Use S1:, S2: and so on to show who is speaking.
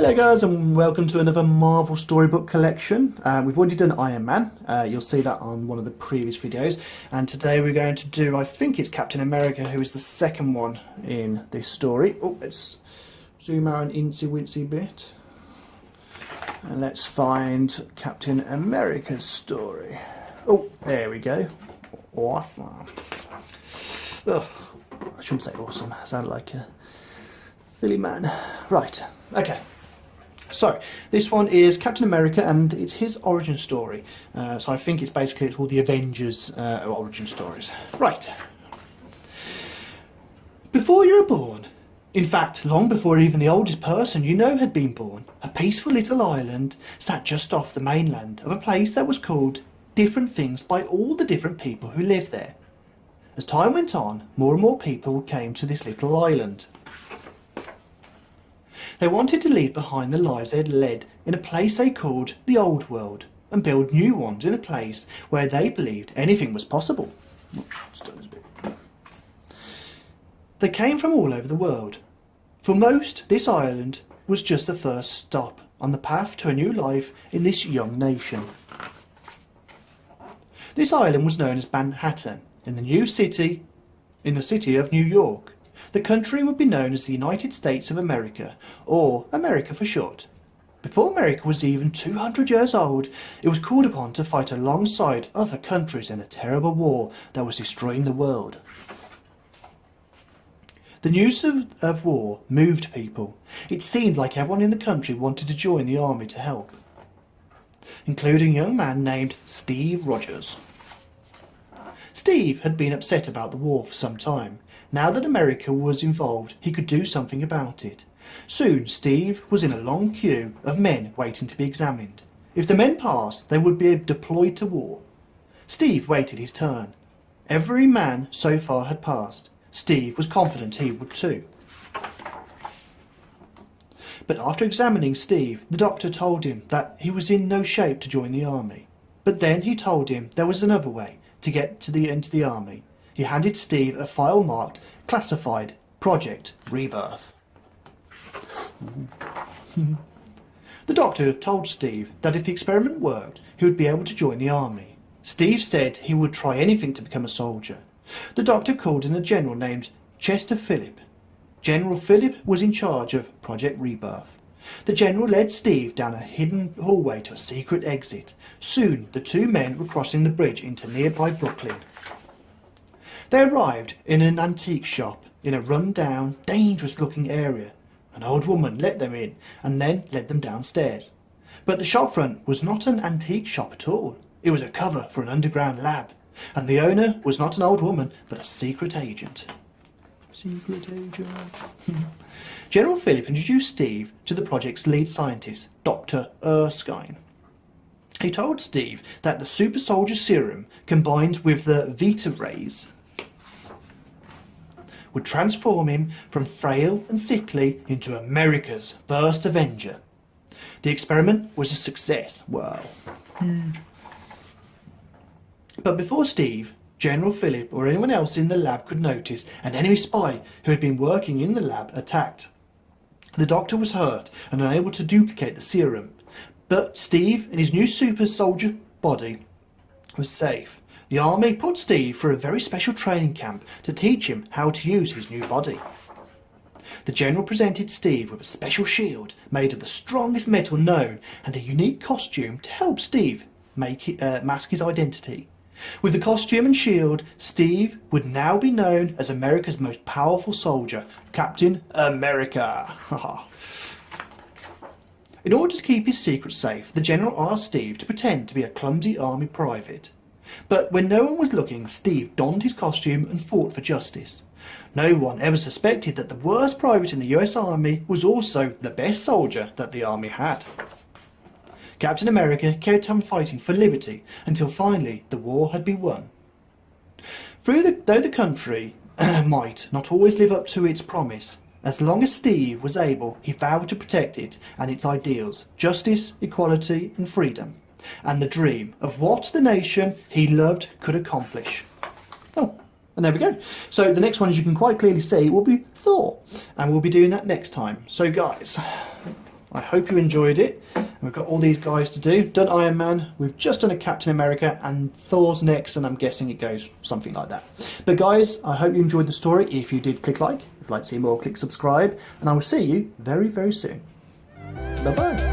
S1: Hello guys and welcome to another Marvel storybook collection. We've already done Iron Man, you'll see that on one of the previous videos, and today we're going to do, I think it's Captain America, who is the second one in this story. Oh, let's zoom out an incy wincy bit and let's find Captain America's story. Oh, there we go. Awesome. Ugh, I shouldn't say awesome, I sound like a silly man. Right, okay. So, this one is Captain America and it's his origin story. So I think it's all the Avengers origin stories. Right. Before you were born, in fact long before even the oldest person you know had been born, a peaceful little island sat just off the mainland of a place that was called different things by all the different people who lived there. As time went on, more and more people came to this little island. They wanted to leave behind the lives they had led in a place they called the Old World and build new ones in a place where they believed anything was possible. They came from all over the world. For most, this island was just the first stop on the path to a new life in this young nation. This island was known as Manhattan in the city of New York. The country would be known as the United States of America, or America for short. Before America was even 200 years old, it was called upon to fight alongside other countries in a terrible war that was destroying the world. The news of war moved people. It seemed like everyone in the country wanted to join the army to help, including a young man named Steve Rogers. Steve had been upset about the war for some time. Now that America was involved, he could do something about it. Soon, Steve was in a long queue of men waiting to be examined. If the men passed, they would be deployed to war. Steve waited his turn. Every man so far had passed. Steve was confident he would too. But after examining Steve, the doctor told him that he was in no shape to join the army. But then he told him there was another way to get into the army. He handed Steve a file marked Classified Project Rebirth. The doctor told Steve that if the experiment worked, he would be able to join the army. Steve said he would try anything to become a soldier. The doctor called in a general named Chester Phillip. General Phillip was in charge of Project Rebirth. The general led Steve down a hidden hallway to a secret exit. Soon the two men were crossing the bridge into nearby Brooklyn. They arrived in an antique shop in a run-down, dangerous-looking area. An old woman let them in and then led them downstairs. But the shopfront was not an antique shop at all. It was a cover for an underground lab. And the owner was not an old woman, but a secret agent. Secret agent. General Phillip introduced Steve to the project's lead scientist, Dr. Erskine. He told Steve that the supersoldier serum, combined with the Vita rays, would transform him from frail and sickly into America's first Avenger. The experiment was a success. Wow. But before Steve, General Phillip or anyone else in the lab could notice, an enemy spy who had been working in the lab attacked. The doctor was hurt and unable to duplicate the serum, but Steve in his new super soldier body was safe. The army put Steve through a very special training camp to teach him how to use his new body. The general presented Steve with a special shield made of the strongest metal known and a unique costume to help Steve mask his identity. With the costume and shield, Steve would now be known as America's most powerful soldier, Captain America. In order to keep his secret safe, the general asked Steve to pretend to be a clumsy army private. But when no one was looking, Steve donned his costume and fought for justice. No one ever suspected that the worst private in the US Army was also the best soldier that the army had. Captain America kept on fighting for liberty until finally the war had been won. Though the country might not always live up to its promise, as long as Steve was able, he vowed to protect it and its ideals, justice, equality and freedom, and the dream of what the nation he loved could accomplish. Oh, and there we go. So the next one, as you can quite clearly see, will be Thor, and we'll be doing that next time. So guys, I hope you enjoyed it. And we've got all these guys to do. Done Iron Man, we've just done a Captain America, and Thor's next, and I'm guessing it goes something like that. But guys, I hope you enjoyed the story. If you did, click like. If you'd like to see more, click subscribe. And I will see you very, very soon. Bye-bye.